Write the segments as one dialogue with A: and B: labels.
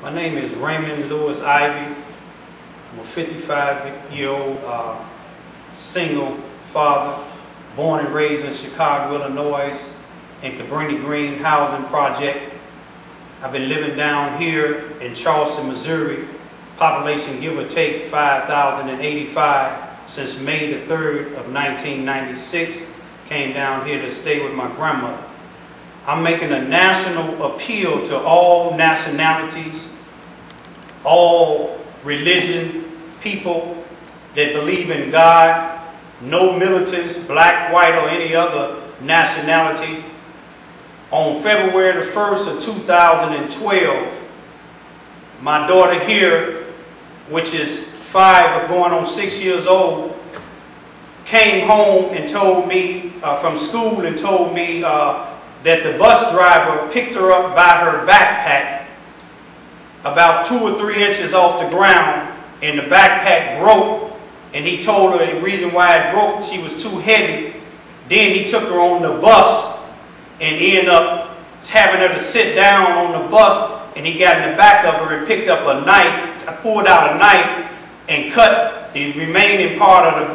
A: My name is Raymond Lewis Ivy. I'm a 55-year-old single father, born and raised in Chicago, Illinois, in Cabrini Green Housing Project. I've been living down here in Charleston, Missouri, population give or take 5,085 since May the 3rd of 1996. Came down here to stay with my grandmother. I'm making a national appeal to all nationalities, all religion, people that believe in God, no militants, black, white, or any other nationality. On February the 1st of 2012, my daughter here, which is 5 going on 6 years old, came home and told me from school and told me that the bus driver picked her up by her backpack about 2 or 3 inches off the ground, and the backpack broke, and he told her the reason why it broke, she was too heavy. Then he took her on the bus and ended up having her to sit down on the bus, and he got in the back of her and picked up a knife. I pulled out a knife and cut the remaining part of the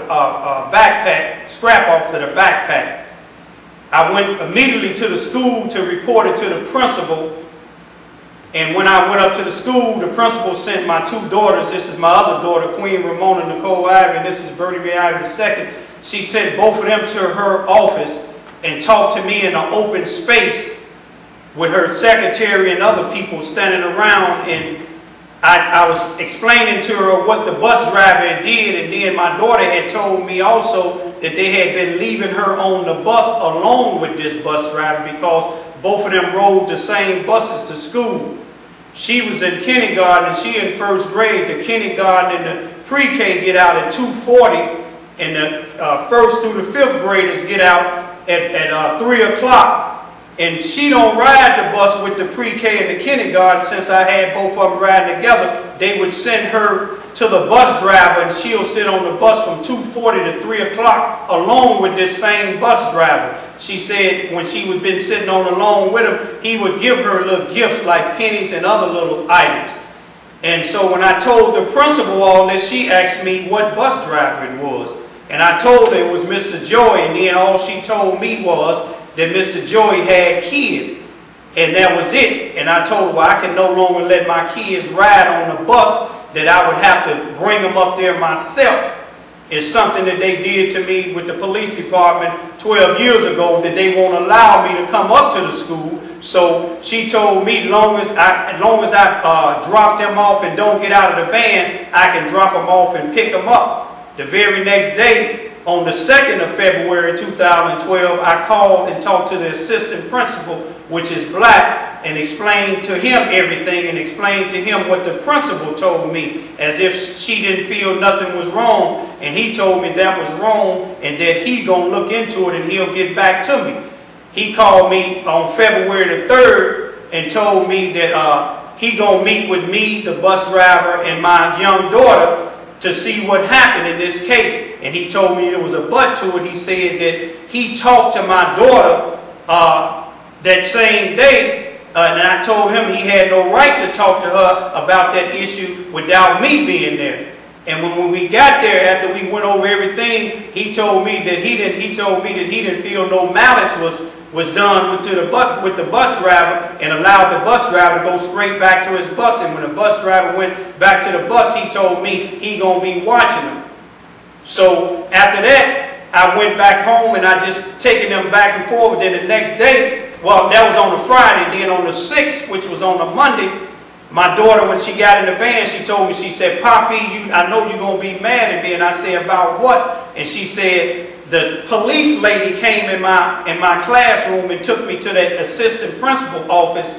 A: backpack, scrap off to the backpack. I went immediately to the school to report it to the principal. And when I went up to the school, the principal sent my 2 daughters. This is my other daughter, Queen Ramona Nicole Ivy, and this is Bertie Mae Ivy II. She sent both of them to her office and talked to me in an open space with her secretary and other people standing around. And I was explaining to her what the bus driver did, and then my daughter had told me also that they had been leaving her on the bus along with this bus driver because both of them rode the same buses to school. She was in kindergarten and she in 1st grade. The kindergarten and the pre-K get out at 2:40, and the 1st through the 5th graders get out at 3 o'clock. And she don't ride the bus with the pre-K and the kindergarten. Since I had both of them riding together, they would send her to the bus driver, and she'll sit on the bus from 2:40 to 3 o'clock along with this same bus driver. She said when she had been sitting on along with him, he would give her little gifts like pennies and other little items. And so when I told the principal all this, she asked me what bus driver it was. And I told her it was Mr. Joy, and then all she told me was that Mr. Joy had kids, and that was it. And I told her, well, I can no longer let my kids ride on the bus, that I would have to bring them up there myself. It's something that they did to me with the police department 12 years ago, that they won't allow me to come up to the school. So she told me as long as I drop them off and don't get out of the van, I can drop them off and pick them up. The very next day, on the 2nd of February 2012, I called and talked to the assistant principal, which is black, and explained to him everything, and explained to him what the principal told me, as if she didn't feel nothing was wrong. And he told me that was wrong and that he gonna look into it and he'll get back to me. He called me on February the 3rd and told me that he gonna meet with me, the bus driver, and my young daughter to see what happened in this case. And he told me there was a but to it. He said that he talked to my daughter that same day, and I told him he had no right to talk to her about that issue without me being there. And when we got there, after we went over everything, he told me that he didn't feel no malice was done with the bus driver, and allowed the bus driver to go straight back to his bus. And when the bus driver went back to the bus, he told me he gonna be watching him. So after that, I went back home and I just taken them back and forth. Then the next day, well, that was on a Friday. Then on the 6th, which was on a Monday, my daughter, when she got in the van, she told me, she said, "Poppy, I know you're going to be mad at me." And I said, "About what?" And she said, "The police lady came in my classroom and took me to that assistant principal office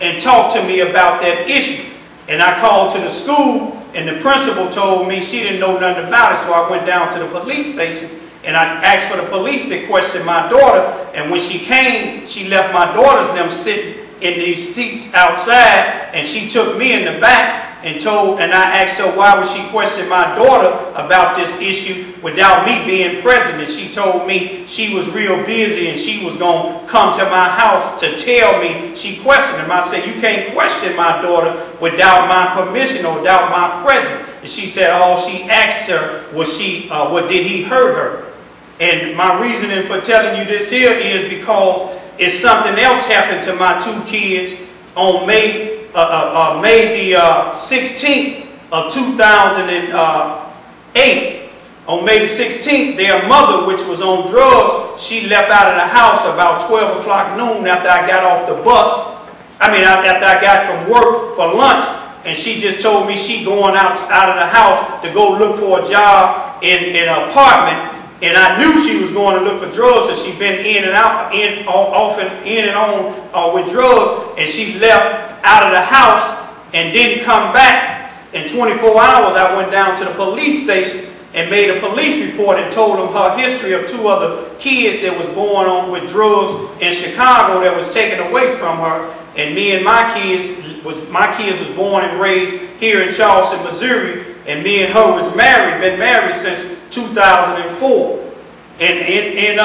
A: and talked to me about that issue." And I called to the school, and the principal told me she didn't know nothing about it. So I went down to the police station and I asked for the police to question my daughter. And when she came, she left my daughters and them sitting in these seats outside, and she took me in the back and I asked her why would she question my daughter about this issue without me being present. And she told me she was real busy and she was going to come to my house to tell me. She questioned him. I said, you can't question my daughter without my permission or without my presence. And she said all she asked her was did he hurt her? And my reasoning for telling you this here is because it's something else happened to my two kids on May the 16th of 2008. On May the 16th, their mother, which was on drugs, she left out of the house about 12 o'clock noon after I got off the bus. After I got from work for lunch, and she just told me she going out of the house to go look for a job in an apartment. And I knew she was going to look for drugs, so she'd been in and out, off and in and on with drugs. And she left out of the house and didn't come back. In 24 hours, I went down to the police station and made a police report and told them her history of two other kids that was going on with drugs in Chicago that was taken away from her. And me and my kids was born and raised here in Charleston, Missouri. And me and her was married, been married since 2004. And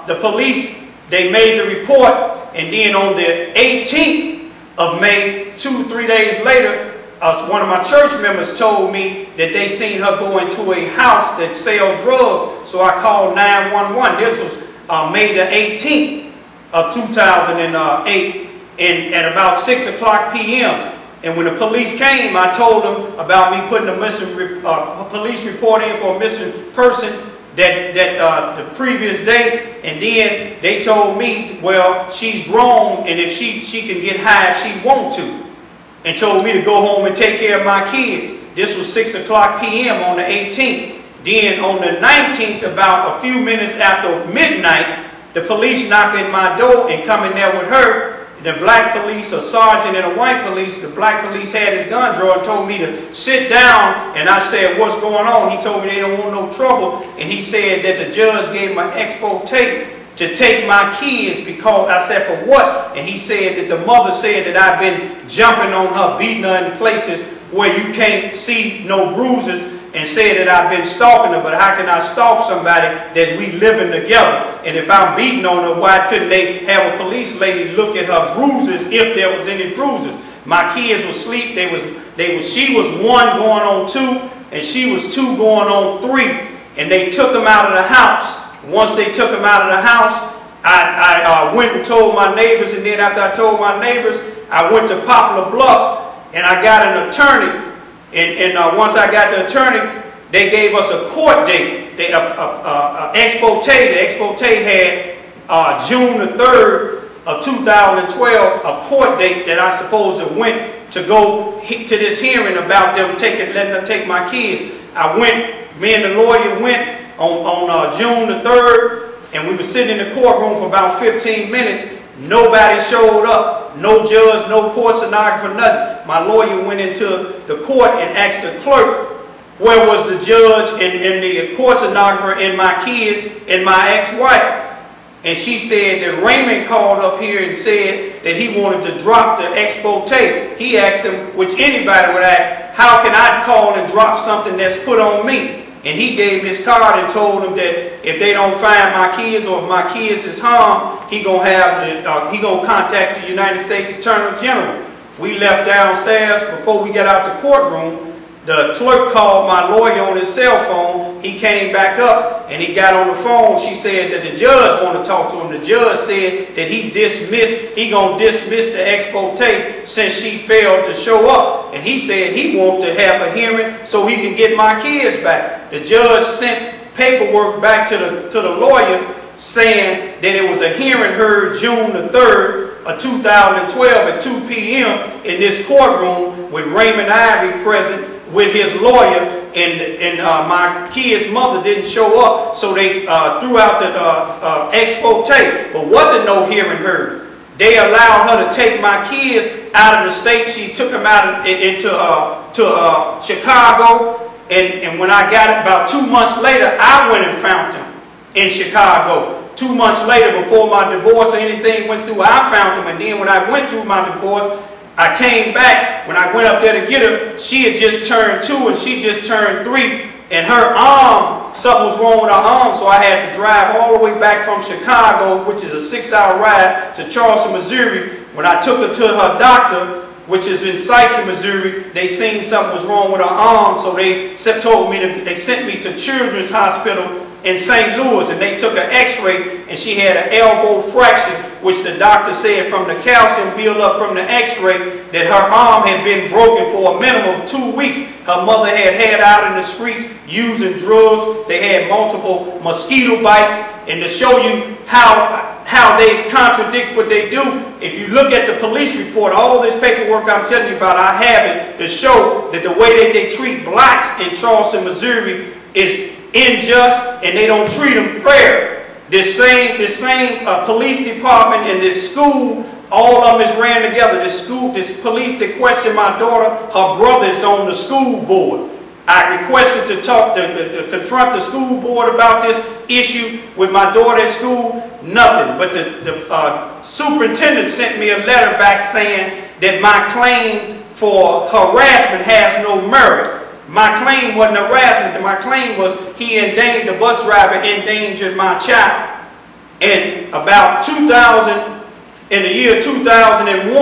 A: the police, they made the report, and then on the 18th of May, 2-3 days later, one of my church members told me that they seen her go into a house that sell drugs. So I called 911. This was May the 18th of 2008, and at about 6 o'clock p.m. And when the police came, I told them about me putting a police report in for a missing person the previous day. And then they told me, well, she's grown, and if she can get high if she wants to. And told me to go home and take care of my kids. This was 6 o'clock p.m. on the 18th. Then on the 19th, about a few minutes after midnight, the police knocked at my door and come in there with her. The black police, a sergeant and a white police, the black police had his gun drawn and told me to sit down. And I said, what's going on? He told me they don't want no trouble. And he said that the judge gave him an expo tape to take my kids because, I said, for what? And he said that the mother said that I've been jumping on her, beating her in places where you can't see no bruises, and said that I've been stalking her. But how can I stalk somebody that we living together? And if I'm beating on her, why couldn't they have a police lady look at her bruises if there was any bruises? My kids were asleep. She was 1 going on 2, and she was 2 going on 3. And they took them out of the house. Once they took them out of the house, I went and told my neighbors, and then after I told my neighbors, I went to Poplar Bluff, and I got an attorney. And once I got the attorney, they gave us a court date. The expo tape had June the 3rd of 2012, a court date that I supposed to went to go to this hearing about them letting her take my kids. Me and the lawyer went on June the 3rd, and we were sitting in the courtroom for about 15 minutes. Nobody showed up. No judge, no court stenographer, nothing. My lawyer went into the court and asked the clerk, where was the judge and the court stenographer and my kids and my ex-wife? And she said that Raymond called up here and said that he wanted to drop the expo tape. He asked him, which anybody would ask, how can I call and drop something that's put on me? And he gave his card and told them that if they don't find my kids or if my kids is harmed, he gonna contact the United States Attorney General. We left downstairs. Before we got out the courtroom, the clerk called my lawyer on his cell phone. He came back up and he got on the phone. She said that the judge wanted to talk to him. The judge said that he gonna dismiss the expo tape since she failed to show up. And he said he wanted to have a hearing so he can get my kids back. The judge sent paperwork back to the lawyer saying that it was a hearing heard June the 3rd of 2012 at 2 p.m. in this courtroom with Raymond Ivey present with his lawyer, and my kid's mother didn't show up, so they threw out the expo tape, but wasn't no hearing heard. They allowed her to take my kids out of the state. She took them out into Chicago, and when I got it about 2 months later, I went and found them in Chicago. 2 months later, before my divorce or anything went through, I found them, and then when I went through my divorce, I came back, when I went up there to get her, she had just turned 2 and she just turned 3. And her arm, something was wrong with her arm, so I had to drive all the way back from Chicago, which is a 6-hour ride, to Charleston, Missouri. When I took her to her doctor, which is in Sison, Missouri, they seen something was wrong with her arm, so they sent me to Children's Hospital in St. Louis, and they took an x-ray, and she had an elbow fracture, which the doctor said from the calcium buildup from the x-ray that her arm had been broken for a minimum of 2 weeks. Her mother had out in the streets using drugs. They had multiple mosquito bites, and to show you how they contradict what they do, if you look at the police report, all this paperwork I'm telling you about, I have it to show that the way that they treat blacks in Charleston, Missouri is unjust, and they don't treat them fair. This same police department and this school, all of them is ran together. This police that questioned my daughter, her brother is on the school board. I requested to confront the school board about this issue with my daughter at school. Nothing. But the superintendent sent me a letter back saying that my claim for harassment has no merit. My claim wasn't harassment. My claim was the bus driver endangered my child. And about in the year 2001,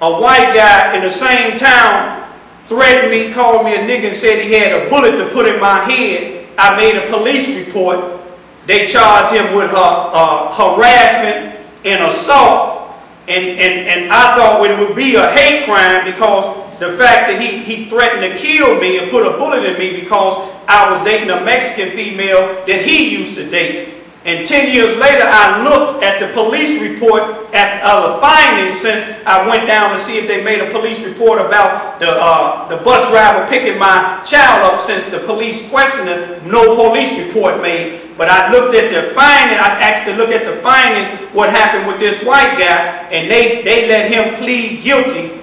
A: a white guy in the same town threatened me, called me a nigger, and said he had a bullet to put in my head. I made a police report. They charged him with harassment and assault. And I thought it would be a hate crime because the fact that he threatened to kill me and put a bullet in me because I was dating a Mexican female that he used to date. And 10 years later, I looked at the police report at the findings, since I went down to see if they made a police report about the bus driver picking my child up. Since the police questioned it, no police report made. But I looked at the findings. I asked to look at the findings, what happened with this white guy, and they let him plead guilty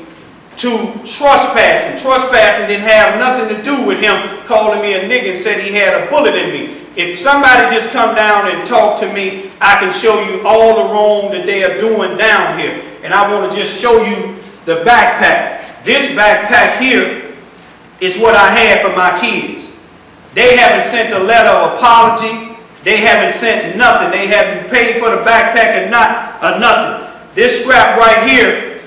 A: to trespassing. Trespassing didn't have nothing to do with him calling me a nigger and said he had a bullet in me. If somebody just come down and talk to me, I can show you all the wrong that they are doing down here. And I want to just show you the backpack. This backpack here is what I had for my kids. They haven't sent a letter of apology. They haven't sent nothing. They haven't paid for the backpack or nothing. This scrap right here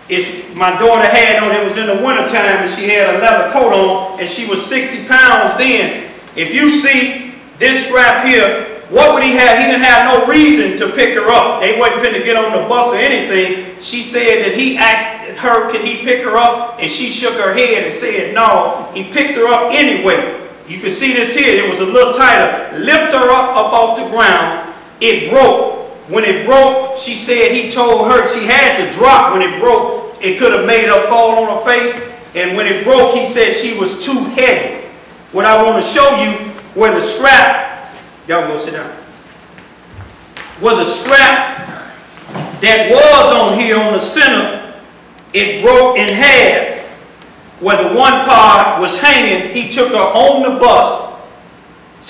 A: is my daughter had on. It was in the wintertime and she had a leather coat on and she was 60 pounds then. If you see this scrap here, what would he have? He didn't have no reason to pick her up. They wasn't finna get on the bus or anything. She said that he asked her, can he pick her up? And she shook her head and said, no. He picked her up anyway. You can see this here. It was a little tighter. Lift her up off the ground. It broke. When it broke, she said he told her she had to drop when it broke. It could have made her fall on her face. And when it broke, he said she was too heavy. What I want to show you, where the scrap, y'all go sit down, where the scrap that was on here on the center, it broke in half. Where the one part was hanging, he took her on the bus,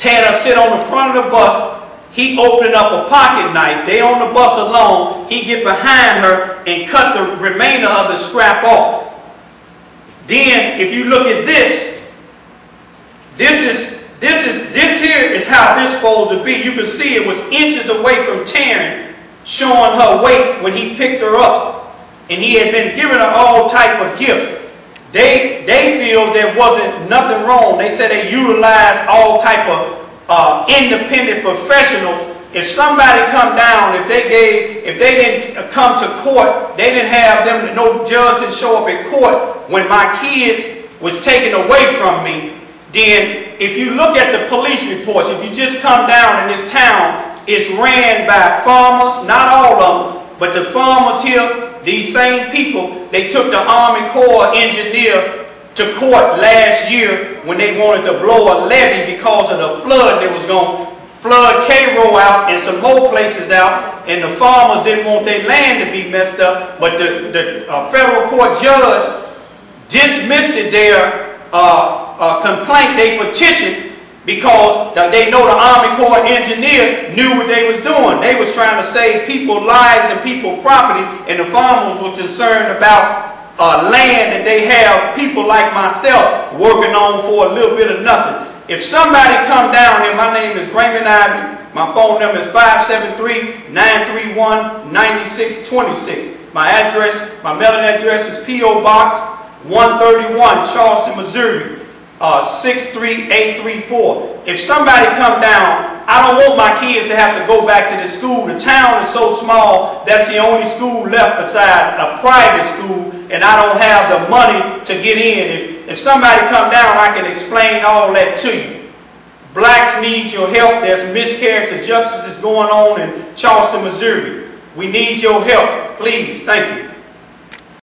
A: had her sit on the front of the bus. He opened up a pocket knife. They on the bus alone. He get behind her and cut the remainder of the scrap off. Then, if you look at this, this here is how this supposed to be. You can see it was inches away from tearing, showing her weight when he picked her up. And he had been giving her all type of gifts. They feel there wasn't nothing wrong. They said they utilized all type of independent professionals. If somebody come down, if they didn't come to court, they didn't have them, no judge didn't show up in court when my kids was taken away from me. Then, if you look at the police reports, if you just come down in this town, it's ran by farmers, not all of them, but the farmers here, these same people, they took the Army Corps engineer to court last year when they wanted to blow a levee because of the flood that was going to flood Cairo out and some more places out, and the farmers didn't want their land to be messed up, but the federal court judge dismissed it, their complaint, they petitioned, because they know the Army Corps engineer knew what they was doing. They was trying to save people's lives and people's property, and the farmers were concerned about land that they have people like myself working on for a little bit of nothing. If somebody come down here, my name is Raymond Ivy. My phone number is 573-931-9626. My address, my mailing address is P.O. Box 131, Charleston, Missouri, 63834. If somebody come down, I don't want my kids to have to go back to the school. The town is so small, that's the only school left beside a private school, and I don't have the money to get in. If somebody come down, I can explain all that to you. Blacks need your help. There's miscarriage of justice is going on in Charleston, Missouri. We need your help. Please, thank you.